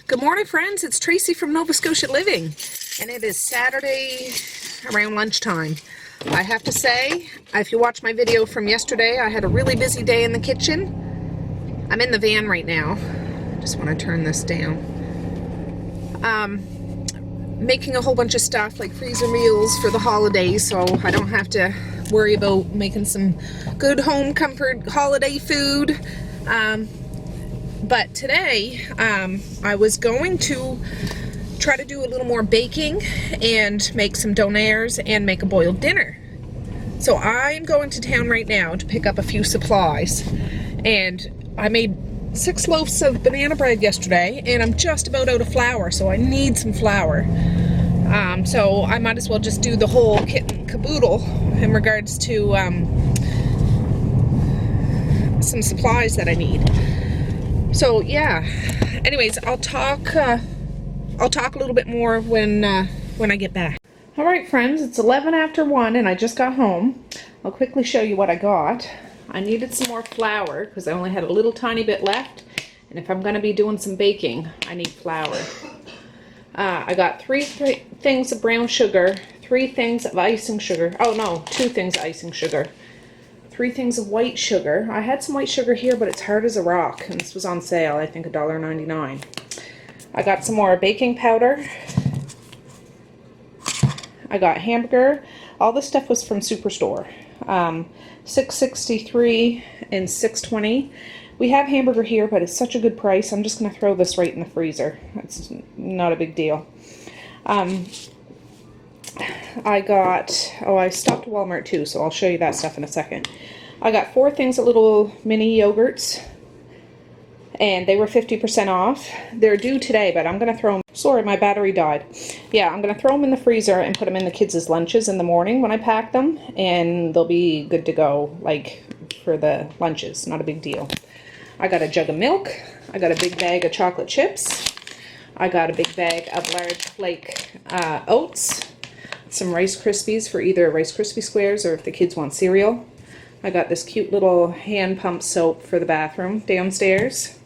Good morning, friends. It's Tracey from Nova Scotia Living, and it is Saturday around lunchtime. I have to say, if you watched my video from yesterday, I had a really busy day in the kitchen. I'm in the van right now. Just want to turn this down. Making a whole bunch of stuff like freezer meals for the holidays, so I don't have to worry about making some good home comfort holiday food. But today, I was going to try to do a little more baking and make some donaires and make a boiled dinner. So I'm going to town right now to pick up a few supplies. And I made 6 loaves of banana bread yesterday, and I'm just about out of flour, so I need some flour. So I might as well just do the whole kit and caboodle in regards to some supplies that I need. So yeah, anyways, I'll talk a little bit more when I get back. All right, friends, it's 11 after 1 and I just got home. I'll quickly show you what I got. I needed some more flour because I only had a little tiny bit left, and if I'm going to be doing some baking, I need flour. I got 3 things of brown sugar, 3 things of icing sugar. Oh no, 2 things of icing sugar. 3 things of white sugar. I had some white sugar here, but it's hard as a rock, and this was on sale, I think $1.99. I got some more baking powder. I got hamburger. All this stuff was from Superstore. $6.63 and $6.20. We have hamburger here, but it's such a good price. I'm just going to throw this right in the freezer. It's not a big deal. I got, I stopped at Walmart too, so I'll show you that stuff in a second. I got 4 things of little mini yogurts, and they were 50% off. They're due today, but I'm going to throw them, sorry, my battery died. Yeah, I'm going to throw them in the freezer and put them in the kids' lunches in the morning when I pack them, and they'll be good to go, like, for the lunches, not a big deal. I got a jug of milk. I got a big bag of chocolate chips. I got a big bag of large flake oats. Some Rice Krispies for either Rice Krispie squares or if the kids want cereal. I got this cute little hand pump soap for the bathroom downstairs.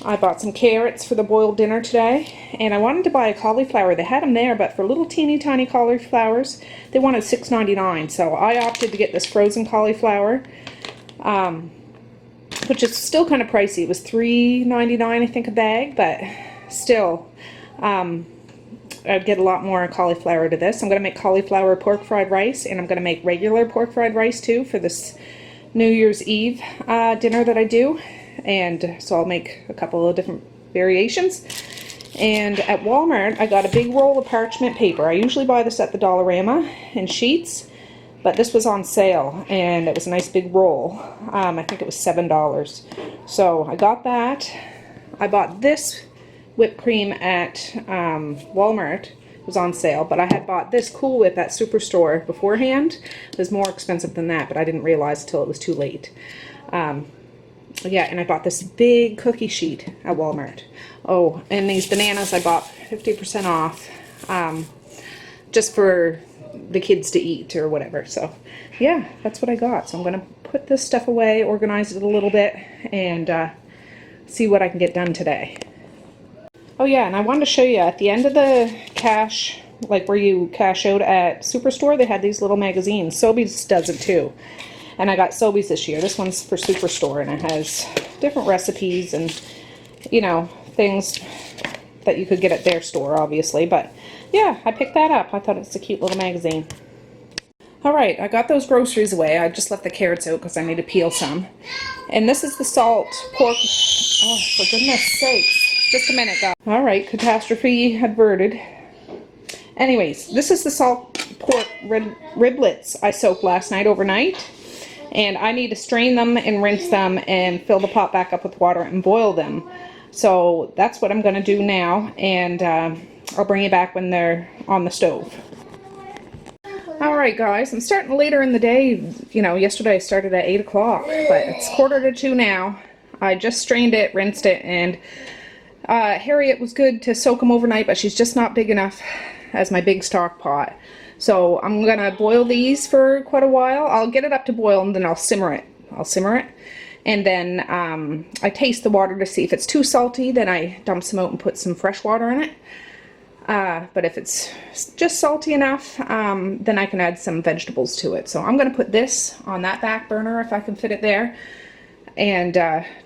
I bought some carrots for the boiled dinner today, and I wanted to buy a cauliflower. They had them there, but for little teeny tiny cauliflowers, they wanted $6.99. So I opted to get this frozen cauliflower, which is still kind of pricey. It was $3.99, I think, a bag, but still. I'd get a lot more cauliflower to this. I'm going to make cauliflower pork fried rice, and I'm going to make regular pork fried rice too for this New Year's Eve dinner that I do. And so I'll make a couple of different variations. And at Walmart, I got a big roll of parchment paper. I usually buy this at the Dollarama in sheets, but this was on sale, and it was a nice big roll. I think it was $7. So I got that. I bought this whipped cream at Walmart. It was on sale, but I had bought this Cool Whip at Superstore beforehand. It was more expensive than that, but I didn't realize until it was too late. Yeah, and I bought this big cookie sheet at Walmart. Oh, and these bananas I bought 50% off, just for the kids to eat or whatever. So yeah, that's what I got. So I'm going to put this stuff away, organize it a little bit, and see what I can get done today. Oh yeah, and I wanted to show you at the end of the cash, like where you cash out at Superstore, they had these little magazines. Sobeys does it too. And I got Sobeys this year. This one's for Superstore, and it has different recipes and, you know, things that you could get at their store, obviously. But yeah, I picked that up. I thought it's a cute little magazine. Alright, I got those groceries away. I just left the carrots out because I need to peel some. And this is the salt pork. Oh, for goodness sakes. Just a minute, guys. Alright, catastrophe averted. Anyways, this is the salt pork riblets I soaked last night overnight. And I need to strain them and rinse them and fill the pot back up with water and boil them. So that's what I'm going to do now. And I'll bring you back when they're on the stove. Alright guys, I'm starting later in the day. You know, yesterday I started at 8 o'clock, but it's 1:45 now. I just strained it, rinsed it, and Harriet was good to soak them overnight, but she's just not big enough as my big stock pot. So I'm going to boil these for quite a while. I'll get it up to boil and then I'll simmer it. And then I taste the water to see if it's too salty, then I dump some out and put some fresh water in it. But if it's just salty enough, then I can add some vegetables to it. So I'm going to put this on that back burner if I can fit it there, and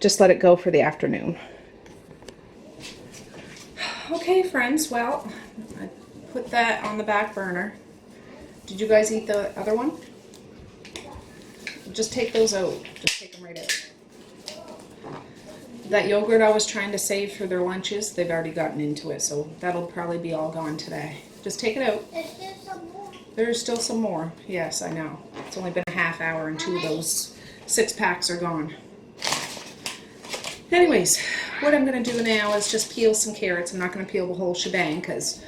just let it go for the afternoon. Okay, friends, well, I put that on the back burner. Did you guys eat the other one? Just take those out. Just take them right out. That yogurt I was trying to save for their lunches, they've already gotten into it, so that'll probably be all gone today. Just take it out. There's still some more. There's still some more. Yes, I know. It's only been a half hour and 2 of those 6-packs are gone. Anyways, what I'm going to do now is just peel some carrots. I'm not going to peel the whole shebang because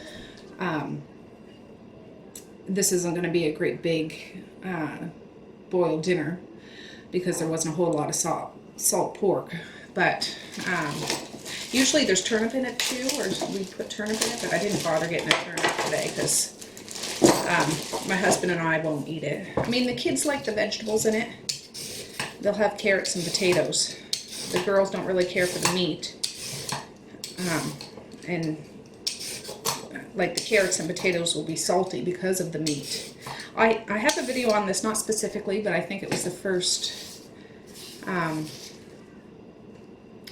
this isn't going to be a great big boiled dinner because there wasn't a whole lot of salt pork. But usually there's turnip in it too, or we put turnip in it, but I didn't bother getting a turnip today because my husband and I won't eat it. I mean, the kids like the vegetables in it. They'll have carrots and potatoes. The girls don't really care for the meat. And like the carrots and potatoes will be salty because of the meat. I have a video on this, not specifically, but I think it was the first,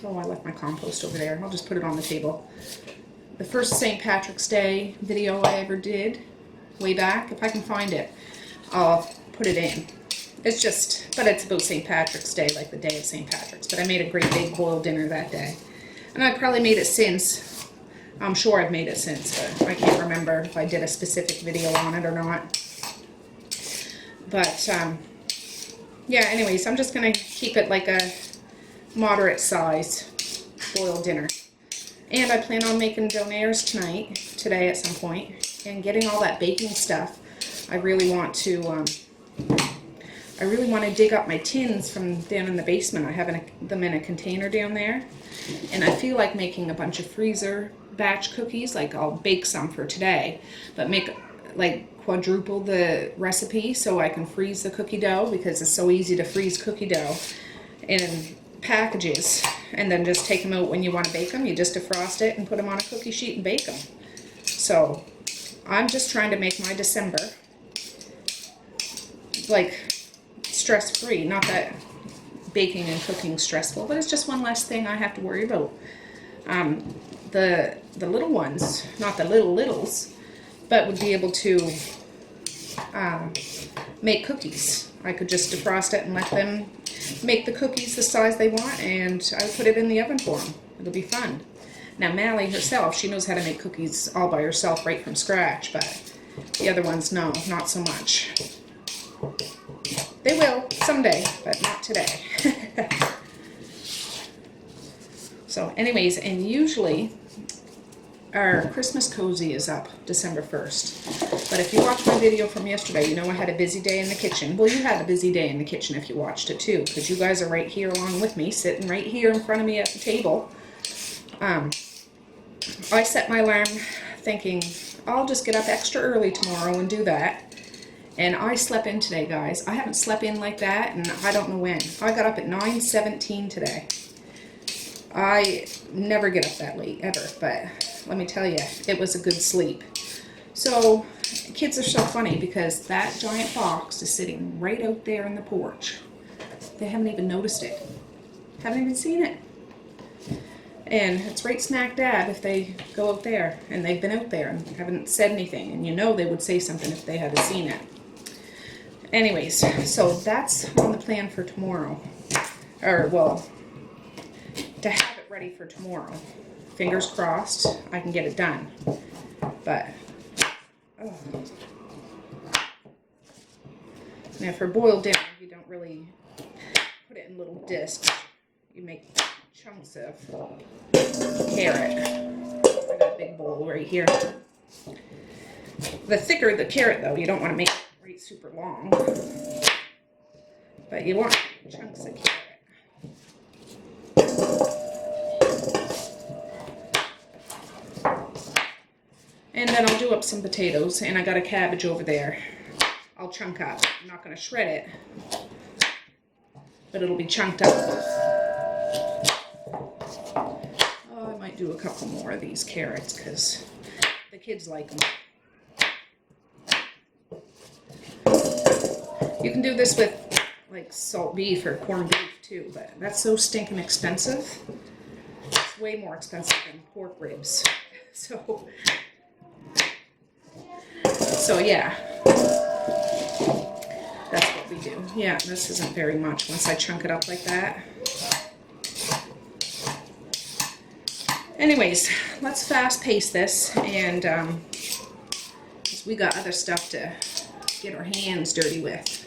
oh, I left my compost over there. I'll just put it on the table. The first St. Patrick's Day video I ever did, way back. If I can find it, I'll put it in. It's just, but it's about St. Patrick's Day, like the day of St. Patrick's. But I made a great big boiled dinner that day. And I've probably made it since. I'm sure I've made it since, but I can't remember if I did a specific video on it or not. But, yeah, anyways, I'm just going to keep it like a moderate size boiled dinner. And I plan on making donaires today at some point, and getting all that baking stuff. I really want to dig up my tins from down in the basement. I have them in a container down there, and I feel like making a bunch of freezer batch cookies. Like I'll bake some for today, but make like quadruple the recipe so I can freeze the cookie dough, because it's so easy to freeze cookie dough in packages and then just take them out when you want to bake them. You just defrost it and put them on a cookie sheet and bake them. So I'm just trying to make my December like stress-free. Not that baking and cooking is stressful, but it's just one less thing I have to worry about. The little ones, not the littles, but would be able to make cookies. I could just defrost it and let them make the cookies the size they want, and I would put it in the oven for them. It'll be fun. Now Mally herself, she knows how to make cookies all by herself right from scratch, but the other ones, no, not so much. They will someday, but not today. So anyways, and usually our Christmas cozy is up December 1st. But if you watched my video from yesterday, you know I had a busy day in the kitchen. Well, you had a busy day in the kitchen if you watched it too, because you guys are right here along with me, sitting right here in front of me at the table. I set my alarm thinking, I'll just get up extra early tomorrow and do that. And I slept in today, guys. I haven't slept in like that, and I don't know when. I got up at 9:17 today. I never get up that late, ever, but let me tell you, it was a good sleep. So, kids are so funny because that giant box is sitting right out there in the porch. They haven't even noticed it. Haven't even seen it. And it's right smack dab if they go out there, and they've been out there and haven't said anything, and you know they would say something if they hadn't seen it. Anyways, so that's on the plan for tomorrow. Or, well, to have it ready for tomorrow. Fingers crossed I can get it done. But, oh. Now for boiled dinner, you don't really put it in little discs. You make chunks of carrot. I got a big bowl right here. The thicker the carrot, though, you don't want to make it right super long. But you want chunks of carrot. And then I'll do up some potatoes, and I got a cabbage over there. I'll chunk up. I'm not going to shred it, but but it'll be chunked up. Oh, I might do a couple more of these carrots because the kids like them. You can do this with like salt beef or corned beef too, but that's so stinking expensive. It's way more expensive than pork ribs. So yeah, that's what we do. Yeah, this isn't very much once I chunk it up like that. Anyways, let's fast pace this, and 'cause we got other stuff to get our hands dirty with.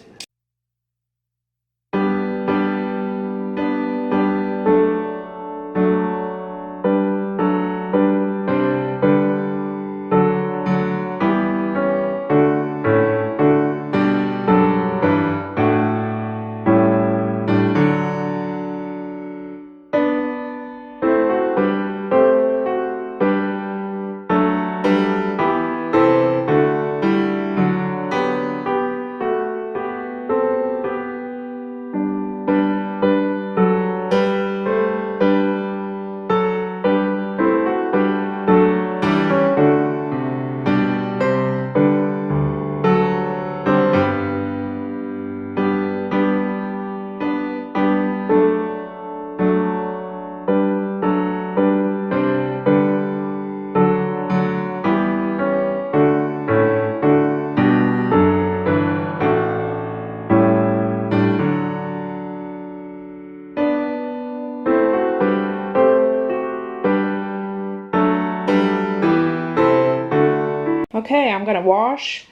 Okay, I'm gonna wash,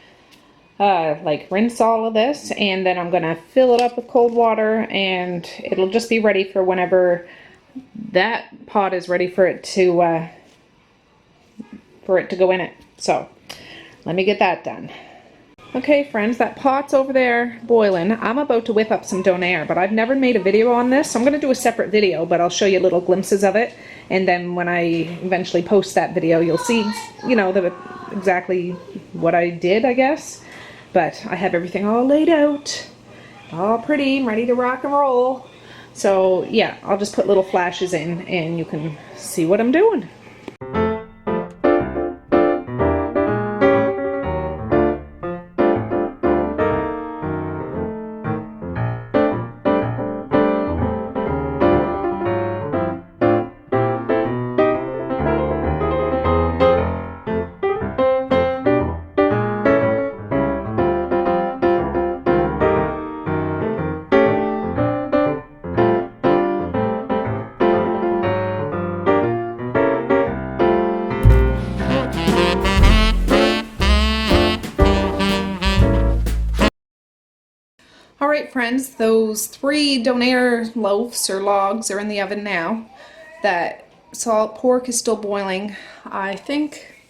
like rinse all of this, and then I'm gonna fill it up with cold water, and it'll just be ready for whenever that pot is ready for it to go in it. So let me get that done. Okay friends, that pot's over there boiling. I'm about to whip up some donair, but I've never made a video on this, so I'm going to do a separate video, but I'll show you little glimpses of it, and then when I eventually post that video, you'll see, you know, exactly what I did, I guess. But I have everything all laid out, all pretty and ready to rock and roll. So yeah, I'll just put little flashes in and you can see what I'm doing. Alright friends, those 3 donair loaves or logs are in the oven now. That salt pork is still boiling. I think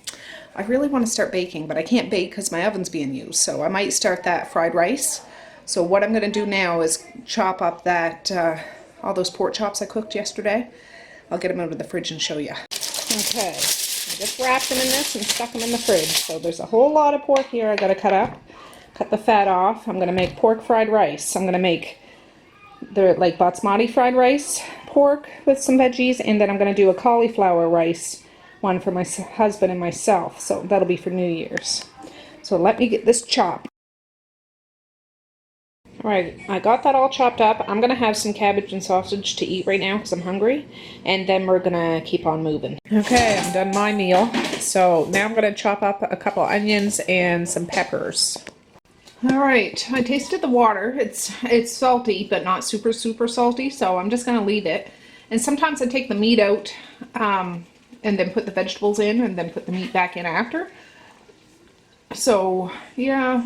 I really want to start baking, but I can't bake because my oven's being used, so I might start that fried rice. So what I'm going to do now is chop up that all those pork chops I cooked yesterday. I'll get them out of the fridge and show you. Okay, I just wrapped them in this and stuck them in the fridge. So there's a whole lot of pork here I got to cut up. Cut the fat off. I'm going to make pork fried rice. I'm going to make the like basmati fried rice pork with some veggies, and then I'm going to do a cauliflower rice one for my husband and myself. So that'll be for New Year's. So let me get this chopped. Alright, I got that all chopped up. I'm going to have some cabbage and sausage to eat right now because I'm hungry, and then we're going to keep on moving. Okay, I'm done my meal. So now I'm going to chop up a couple onions and some peppers. Alright, I tasted the water. It's salty, but not super salty, so I'm just going to leave it. And sometimes I take the meat out and then put the vegetables in and then put the meat back in after. So, yeah,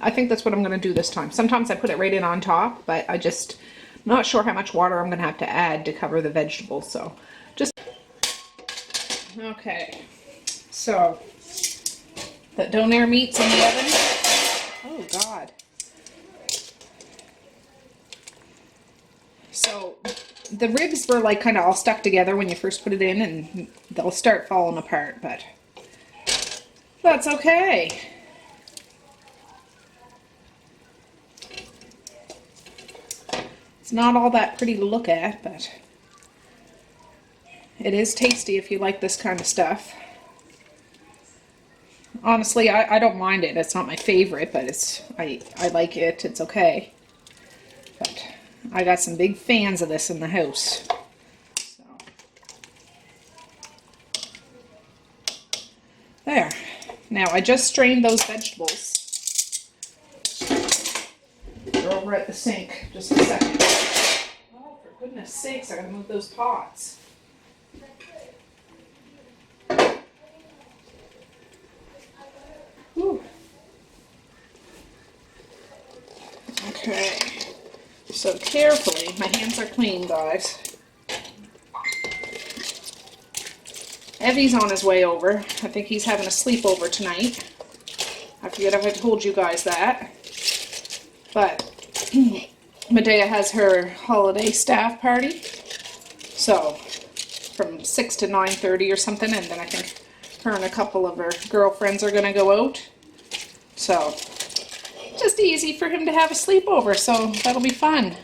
I think that's what I'm going to do this time. Sometimes I put it right in on top, but I'm not sure how much water I'm going to have to add to cover the vegetables, so just... Okay, so... the donair meat's in the oven. Oh God. So the ribs were like kind of all stuck together when you first put it in, and they'll start falling apart, but that's okay. It's not all that pretty to look at, but it is tasty if you like this kind of stuff. Honestly, I don't mind it. It's not my favorite, but I like it. It's okay. But I got some big fans of this in the house. So. There. Now, I just strained those vegetables. They're over at the sink. Just a second. Oh, for goodness sakes, I gotta move those pots. Whew. Okay, so carefully, my hands are clean, guys. Evie's on his way over. I think he's having a sleepover tonight. I forget if I told you guys that. But Medea has her holiday staff party. So, from 6 to 9:30 or something, and then I think her and a couple of her girlfriends are going to go out. So, just easy for him to have a sleepover, so that'll be fun.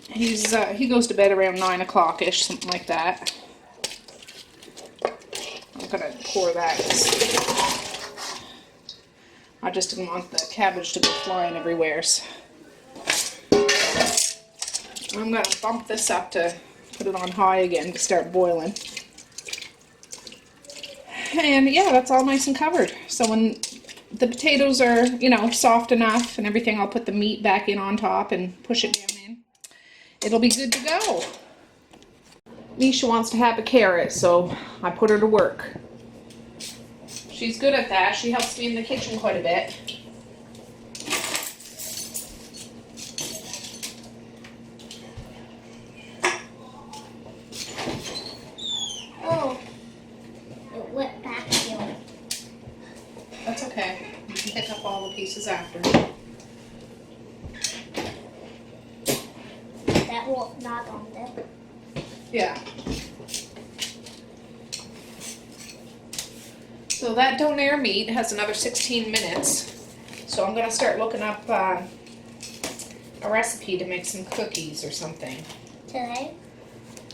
He goes to bed around 9 o'clock-ish, something like that. I'm going to pour that. I just didn't want the cabbage to go flying everywhere. So I'm going to bump this up to put it on high again to start boiling. And yeah, that's all nice and covered. So when the potatoes are, you know, soft enough and everything, I'll put the meat back in on top and push it down in. It'll be good to go. Misha wants to have a carrot, so I put her to work. She's good at that. She helps me in the kitchen quite a bit. Oh, it went back here. That's okay. You can pick up all the pieces after. That will not on there. Yeah. So that donair meat has another 16 minutes. So I'm going to start looking up a recipe to make some cookies or something. Today?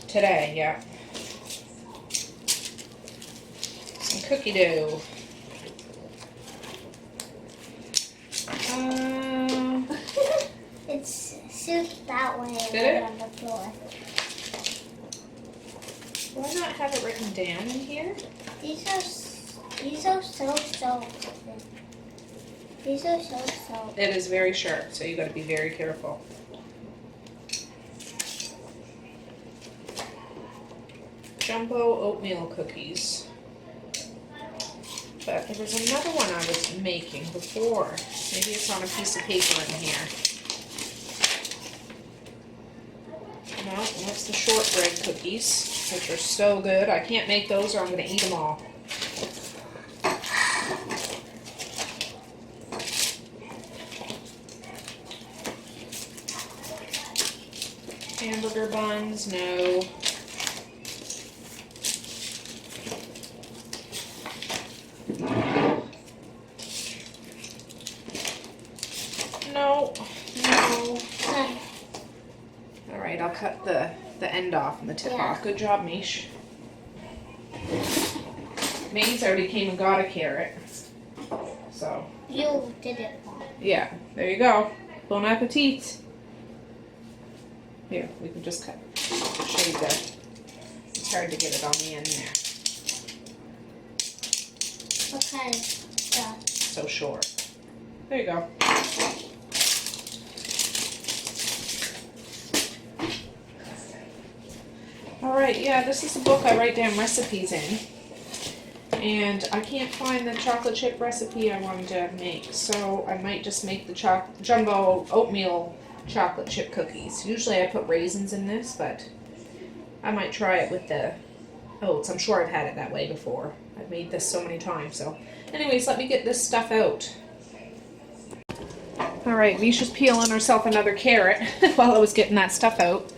Today, yeah. Some cookie dough. It's soup that way and Did it? on the floor. Do I not have it written down in here? These are so These are so It is very sharp, so you got to be very careful. Jumbo oatmeal cookies. But there was another one I was making before. Maybe it's on a piece of paper in here. No, that's the shortbread cookies, which are so good. I can't make those or I'm going to eat them all. Hamburger buns, no. No. Alright, I'll cut the end off and the tip off. Good job, Mish. May's already came and got a carrot. So. You did it. Yeah, there you go. Bon appetit. Here, we can just cut. Show you that. It's hard to get it on the end there. What kind of stuff? So short. There you go. Alright, yeah, this is a book I write down recipes in. And I can't find the chocolate chip recipe I wanted to make, so I might just make the jumbo oatmeal chocolate chip cookies. Usually I put raisins in this, but I might try it with the oats. I'm sure I've had it that way before. I've made this so many times. So anyways, let me get this stuff out. Alright, Misha's peeling herself another carrot while I was getting that stuff out.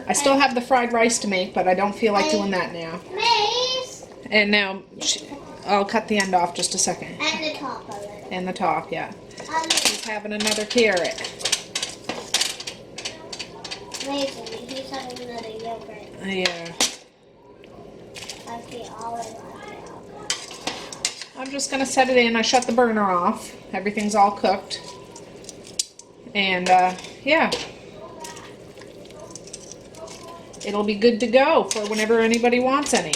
I still have the fried rice to make, but I don't feel like doing that now. Mace! And now, I'll cut the end off just a second. And the top of it. And the top, yeah. She's having another carrot. Amazing. He's having another yogurt. Yeah. Like the olive oil. I'm just gonna set it in. I shut the burner off. Everything's all cooked. And yeah. It'll be good to go for whenever anybody wants any.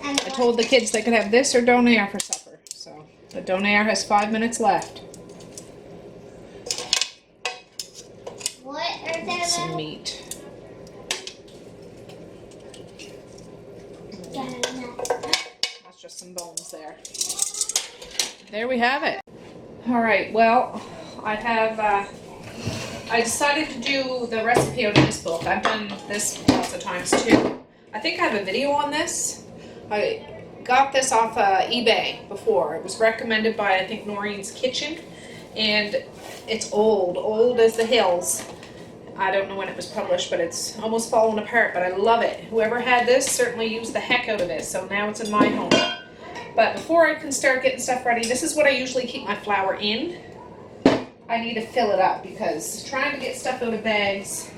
And I told the kids they could have this or donair for supper. So the donair has 5 minutes left. what are there? Some meat. That's just some bones there. There we have it. All right, well, I decided to do the recipe out of this book. I've done this lots of times too. I think I have a video on this. I got this off eBay before. It was recommended by, I think, Noreen's Kitchen, and it's old as the hills. I don't know when it was published, but it's almost fallen apart, but I love it. Whoever had this certainly used the heck out of it, so now it's in my home. But before I can start getting stuff ready, this is what I usually keep my flour in. I need to fill it up because trying to get stuff out of bags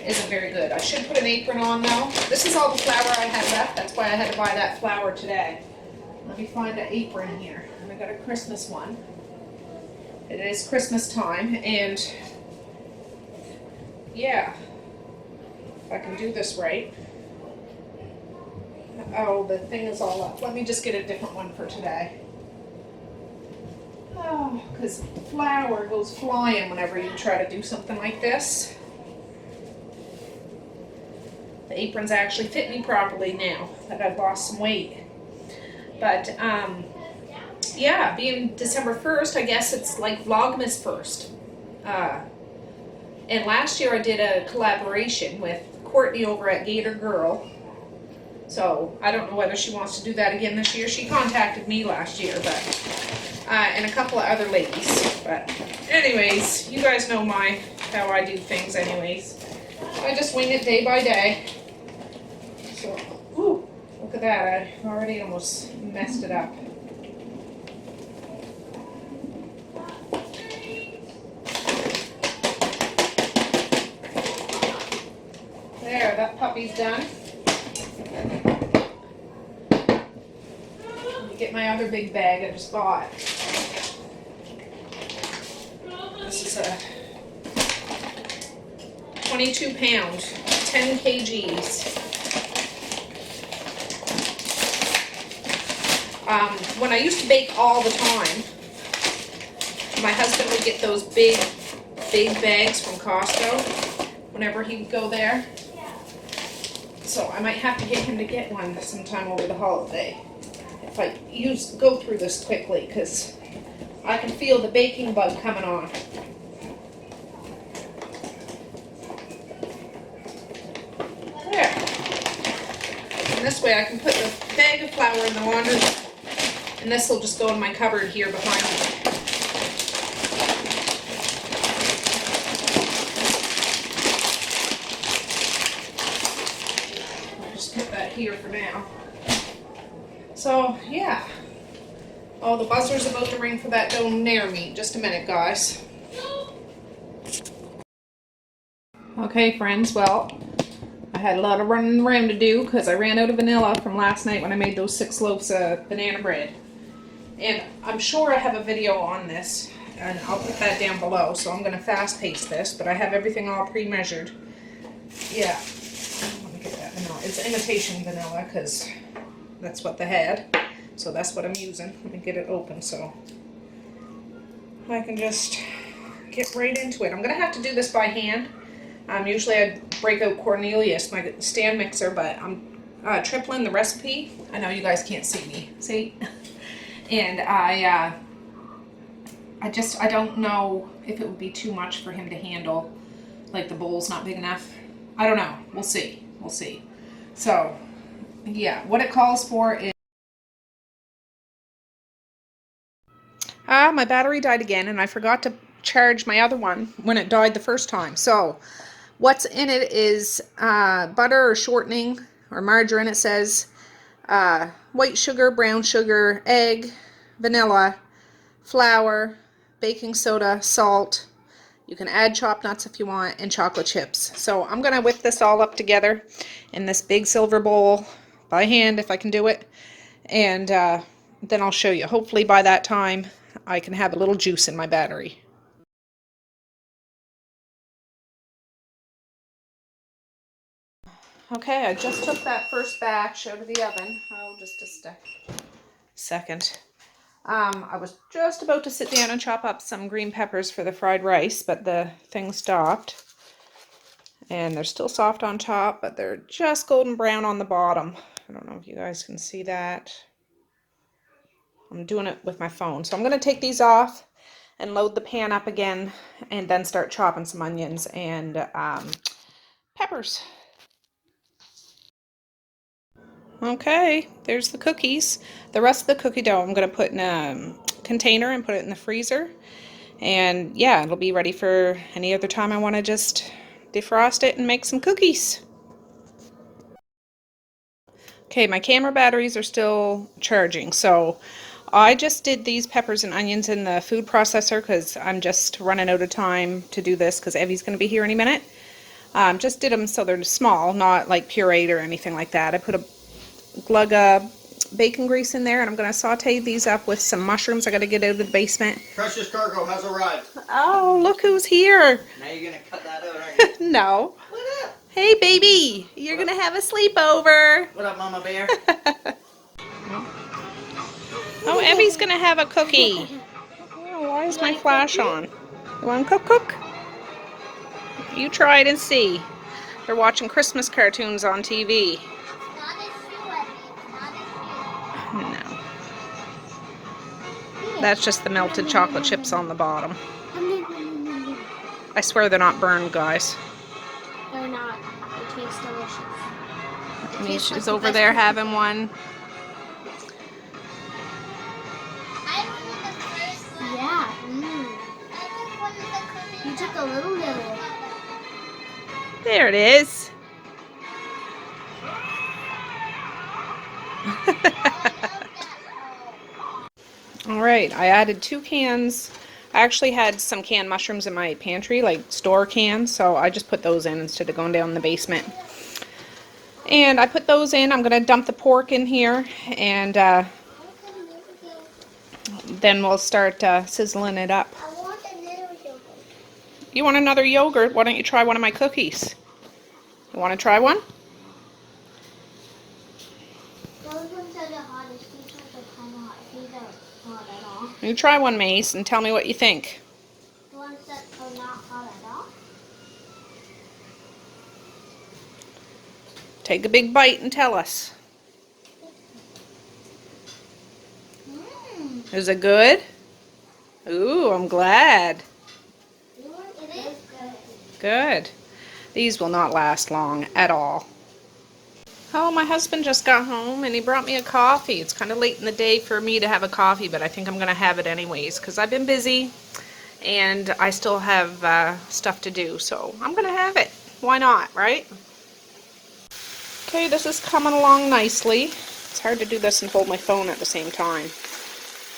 isn't very good. I should put an apron on though. This is all the flour I had left. That's why I had to buy that flour today. Let me find an apron here. And I got a Christmas one. It is Christmas time, and yeah, if I can do this right. Oh, the thing is all up. Let me just get a different one for today. Oh, because flour goes flying whenever you try to do something like this. The aprons actually fit me properly now that I've lost some weight. But, yeah, being December 1st, I guess it's like Vlogmas 1st. And last year I did a collaboration with Courtney over at Gator Girl. So I don't know whether she wants to do that again this year. She contacted me last year, but and a couple of other ladies. But anyways, you guys know how I do things anyways. I just wing it day by day. So, ooh, look at that. I already almost messed it up. There, that puppy's done. Let me get my other big bag I just bought. This is a 22 pound, 10 kgs. When I used to bake all the time, my husband would get those big bags from Costco whenever he would go there. So I might have to get him to get one sometime over the holiday if I go through this quickly, because I can feel the baking bug coming on. There. And this way I can put the bag of flour in the laundry, and this will just go in my cupboard here behind me. Here for now. So yeah. Oh, the buzzer's about to ring for that donair meat. Just a minute, guys. Okay, friends. Well, I had a lot of running around to do because I ran out of vanilla from last night when I made those 6 loaves of banana bread. And I'm sure I have a video on this, and I'll put that down below. So I'm going to fast paste this, but I have everything all pre-measured. Yeah. It's imitation vanilla because that's what they had. So that's what I'm using. Let me get it open so I can just get right into it. I'm going to have to do this by hand. Usually I break out Cornelius, my stand mixer, but I'm tripling the recipe. I know you guys can't see me. See? And I don't know if it would be too much for him to handle. Like the bowl's not big enough. I don't know. We'll see. We'll see. So, yeah, what it calls for is... my battery died again, and I forgot to charge my other one when it died the first time. So, what's in it is butter or shortening, or margarine, it says, white sugar, brown sugar, egg, vanilla, flour, baking soda, salt, You can add chopped nuts if you want, and chocolate chips. So I'm gonna whip this all up together in this big silver bowl by hand if I can do it. And then I'll show you. Hopefully by that time I can have a little juice in my battery. Okay, I just took that first batch out of the oven. Oh, just a second. I was just about to sit down and chop up some green peppers for the fried rice, but the thing stopped. And they're still soft on top, but they're just golden brown on the bottom. I don't know if you guys can see that. I'm doing it with my phone. So I'm going to take these off and load the pan up again and then start chopping some onions and peppers. Okay, there's the cookies. The rest of the cookie dough I'm going to put in a container and put it in the freezer. And yeah, it'll be ready for any other time I want to just defrost it and make some cookies. Okay, my camera batteries are still charging, so I just did these peppers and onions in the food processor because I'm just running out of time to do this because Evie's going to be here any minute. Just did them so they're small, not like pureed or anything like that. I put a glug of bacon grease in there, and I'm going to saute these up with some mushrooms I got to get out of the basement. Precious cargo has arrived. Oh, look who's here. Now you're going to cut that out, aren't you? No. What up? Hey, baby. You're going to have a sleepover. What up, Mama Bear? Oh, Evie's going to have a cookie. Oh, why is my flash on? You want to cook? You try it and see. They're watching Christmas cartoons on TV. No. That's just the melted chocolate chips on the bottom. I swear they're not burned, guys. They're not. They taste delicious. Misha's over there having one. I remember the first one. Yeah. I took one of the cookies. You took a little. There it is. Alright, I added 2 cans. I actually had some canned mushrooms in my pantry, like store cans, so I just put those in instead of going down in the basement. And I put those in. I'm going to dump the pork in here, and then we'll start sizzling it up. I want another yogurt. You want another yogurt? Why don't you try one of my cookies? You want to try one? Those ones are the hottest. These ones are kind of hot. These are hot at all. You try one, Mace, and tell me what you think. The ones that are not hot at all. Take a big bite and tell us. Is it good? Ooh, I'm glad. It is good. Good. These will not last long at all. Oh, my husband just got home and he brought me a coffee. It's kind of late in the day for me to have a coffee, but I think I'm going to have it anyways because I've been busy and I still have stuff to do. So I'm going to have it. Why not, right? Okay, this is coming along nicely. It's hard to do this and hold my phone at the same time.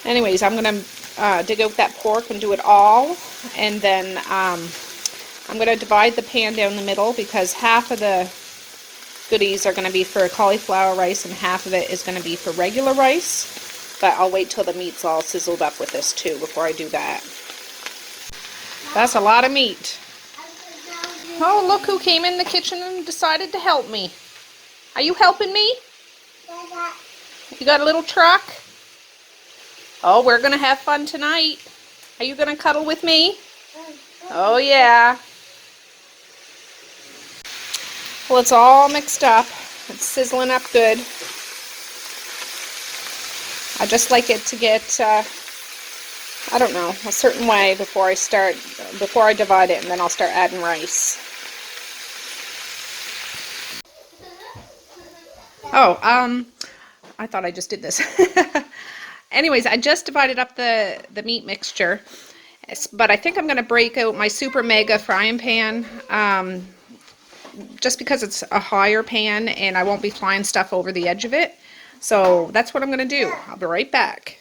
Anyways, I'm going to dig out that pork and do it all. And then I'm going to divide the pan down the middle because half of the goodies are going to be for cauliflower rice and half of it is going to be for regular rice. But I'll wait till the meat's all sizzled up with this too before I do that. That's a lot of meat. Oh, look who came in the kitchen and decided to help me. Are you helping me? You got a little truck? Oh, we're going to have fun tonight. Are you going to cuddle with me? Oh, yeah. Well, it's all mixed up. It's sizzling up good. I just like it to get, I don't know, a certain way before I divide it, and then I'll start adding rice. Oh, I thought I just did this. Anyways, I just divided up the meat mixture, but I think I'm going to break out my super mega frying pan, just because it's a higher pan and I won't be flying stuff over the edge of it. So that's what I'm going to do. I'll be right back.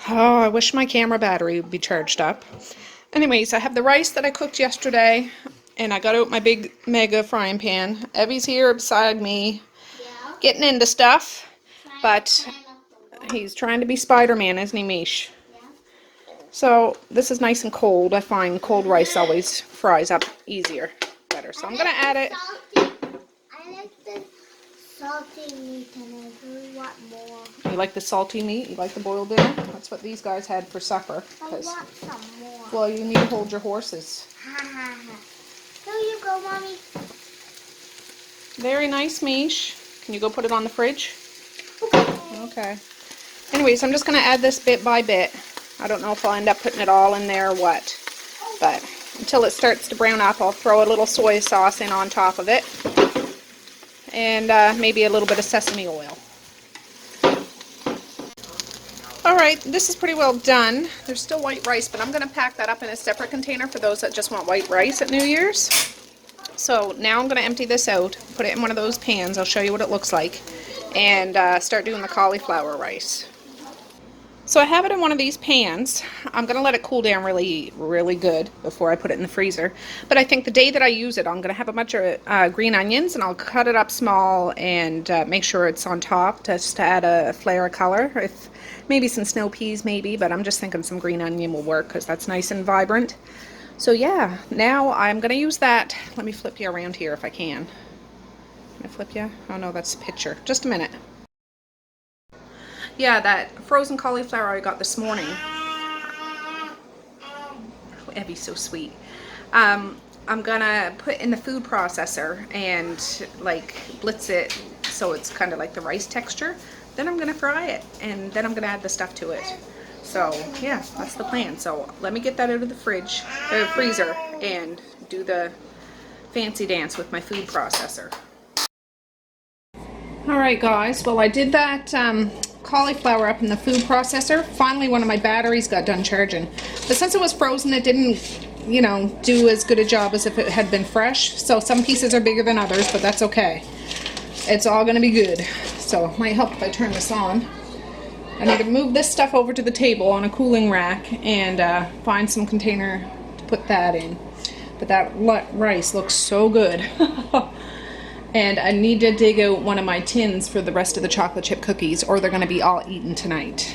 Oh, I wish my camera battery would be charged up. Anyways, I have the rice that I cooked yesterday, and I got out my big mega frying pan. Evie's here beside me, getting into stuff, but he's trying to be Spider-Man, isn't he, Mish? So this is nice and cold. I find cold rice always fries up easier, better. So I'm gonna add it. I like the salty meat, and I really want more. You like the salty meat? You like the boiled dinner? That's what these guys had for supper. I want some more. Well, you need to hold your horses. Here you go, Mommy. Very nice, Mish. Can you go put it on the fridge? Okay. Okay. Anyways, I'm just going to add this bit by bit. I don't know if I'll end up putting it all in there or what. But until it starts to brown up, I'll throw a little soy sauce in on top of it. And maybe a little bit of sesame oil. Alright, this is pretty well done. There's still white rice, but I'm going to pack that up in a separate container for those that just want white rice at New Year's. So now I'm going to empty this out, put it in one of those pans. I'll show you what it looks like. And start doing the cauliflower rice. So I have it in one of these pans. I'm going to let it cool down really, really good before I put it in the freezer. But I think the day that I use it, I'm going to have a bunch of green onions, and I'll cut it up small and make sure it's on top just to add a flare of color. If maybe some snow peas, maybe, but I'm just thinking some green onion will work because that's nice and vibrant. So yeah, now I'm going to use that. Let me flip you around here if I can. Can I flip you? Oh no, that's a picture. Just a minute. Yeah, that frozen cauliflower I got this morning. Oh, Evie's so sweet. I'm gonna put in the food processor and like blitz it so it's kind of like the rice texture. Then I'm gonna fry it, and then I'm gonna add the stuff to it. So yeah, that's the plan. So let me get that out of the freezer, and do the fancy dance with my food processor. Alright guys, well I did that cauliflower up in the food processor. Finally one of my batteries got done charging. But since it was frozen, it didn't, you know, do as good a job as if it had been fresh. So some pieces are bigger than others, but that's okay. It's all going to be good. So it might help if I turn this on. I need to move this stuff over to the table on a cooling rack and find some container to put that in. But that rice looks so good. And I need to dig out one of my tins for the rest of the chocolate chip cookies, or they're going to be all eaten tonight.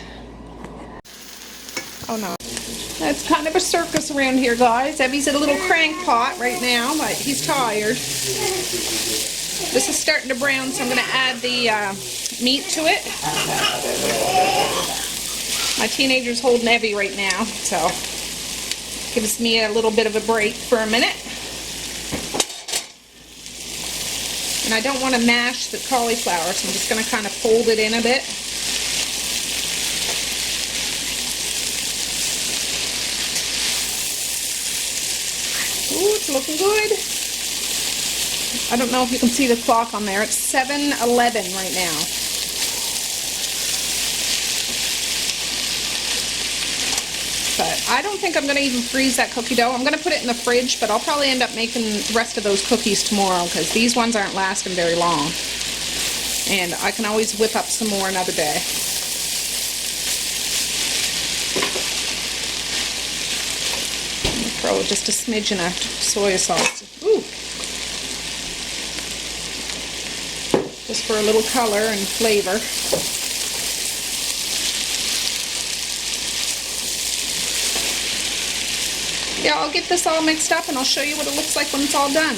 Oh no. It's kind of a circus around here, guys. Evie's in a little crank pot right now, but he's tired. This is starting to brown, so I'm going to add the meat to it. My teenager's holding Evie right now, so gives me a little bit of a break for a minute. And I don't want to mash the cauliflower, so I'm just going to kind of fold it in a bit. Ooh, it's looking good. I don't know if you can see the clock on there. It's 7:11 right now. But I don't think I'm going to even freeze that cookie dough. I'm going to put it in the fridge, but I'll probably end up making the rest of those cookies tomorrow because these ones aren't lasting very long. And I can always whip up some more another day. Throw just a smidgen of soy sauce. Ooh. Just for a little color and flavor. Yeah, I'll get this all mixed up and I'll show you what it looks like when it's all done.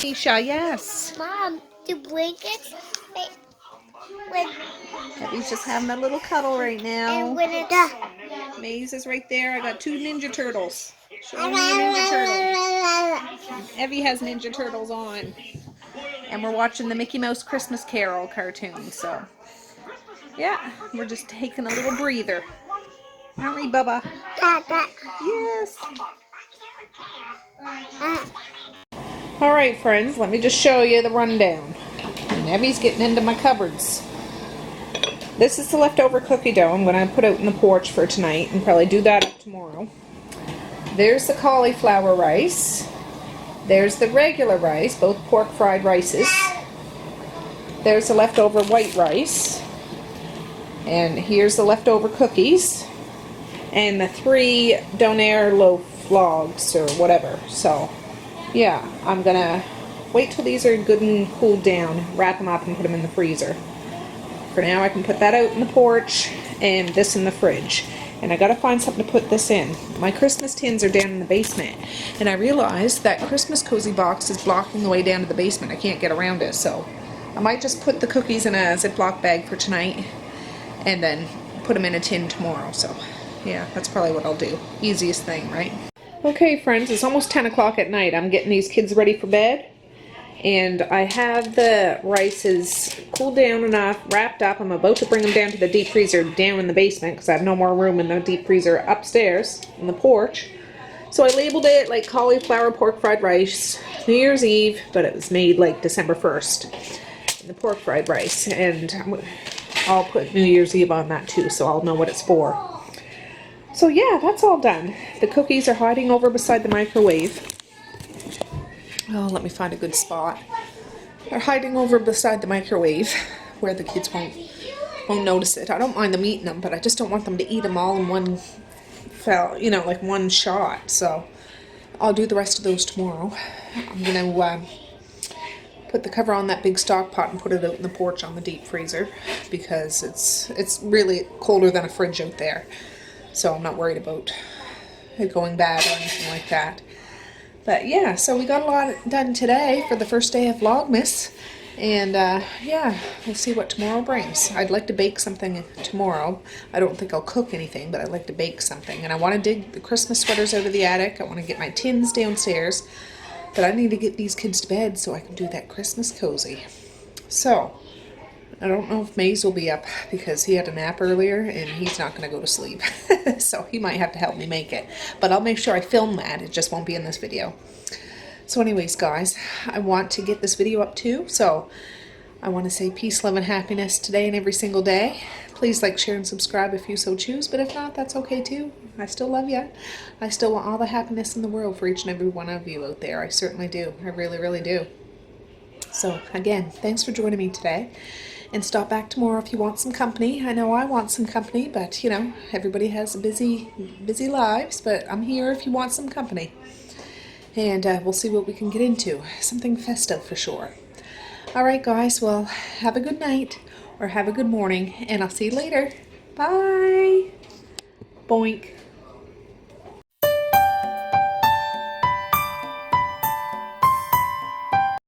Isha, yes. Mom, the blankets, He's just having a little cuddle right now. and when it's Maze is right there. I got two Ninja Turtles. Showing you the Ninja Turtles. Evie has Ninja Turtles on. And we're watching the Mickey Mouse Christmas Carol cartoon. So, yeah, we're just taking a little breather. Aren't we, Bubba? Yes. Alright, friends, let me just show you the rundown. And Evie's getting into my cupboards. This is the leftover cookie dough I'm going to put out in the porch for tonight and probably do that up tomorrow. There's the cauliflower rice. There's the regular rice, both pork fried rices. There's the leftover white rice. And here's the leftover cookies. and the 3 donair loaf logs or whatever. So yeah, I'm gonna wait till these are good and cooled down, wrap them up and put them in the freezer. For now I can put that out in the porch and this in the fridge. And I gotta find something to put this in. My Christmas tins are down in the basement, and I realized that Christmas cozy box is blocking the way down to the basement. I can't get around it, so I might just put the cookies in a Ziploc bag for tonight and then put them in a tin tomorrow. So yeah, that's probably what I'll do. Easiest thing, right? Okay friends, it's almost 10 o'clock at night. I'm getting these kids ready for bed. And I have the rices cooled down enough, wrapped up. I'm about to bring them down to the deep freezer down in the basement because I have no more room in the deep freezer upstairs in the porch. So I labeled it like cauliflower pork fried rice, New Year's Eve, but it was made like December 1st. The pork fried rice, and I'll put New Year's Eve on that too, so I'll know what it's for. So yeah, that's all done. The cookies are hiding over beside the microwave. Oh, let me find a good spot. They're hiding over beside the microwave where the kids won't notice it. I don't mind them eating them, but I just don't want them to eat them all in one like one shot. So I'll do the rest of those tomorrow. I'm gonna put the cover on that big stock pot and put it out in the porch on the deep freezer because it's really colder than a fridge out there. So I'm not worried about it going bad or anything like that. But yeah, so we got a lot done today for the first day of Vlogmas. And yeah, we'll see what tomorrow brings. I'd like to bake something tomorrow. I don't think I'll cook anything, but I'd like to bake something. And I want to dig the Christmas sweaters out of the attic. I want to get my tins downstairs. But I need to get these kids to bed so I can do that Christmas cozy. So, I don't know if Maze will be up because he had a nap earlier and he's not going to go to sleep. So he might have to help me make it. But I'll make sure I film that. It just won't be in this video. So anyways, guys, I want to get this video up too. So I want to say peace, love, and happiness today and every single day. Please like, share, and subscribe if you so choose. But if not, that's okay too. I still love you. I still want all the happiness in the world for each and every one of you out there. I certainly do. I really, really do. So again, thanks for joining me today. And stop back tomorrow if you want some company. I know I want some company, but you know, everybody has busy lives, but I'm here if you want some company. And we'll see what we can get into. Something festive for sure. Alright guys, well, have a good night, or have a good morning, and I'll see you later. Bye! Boink.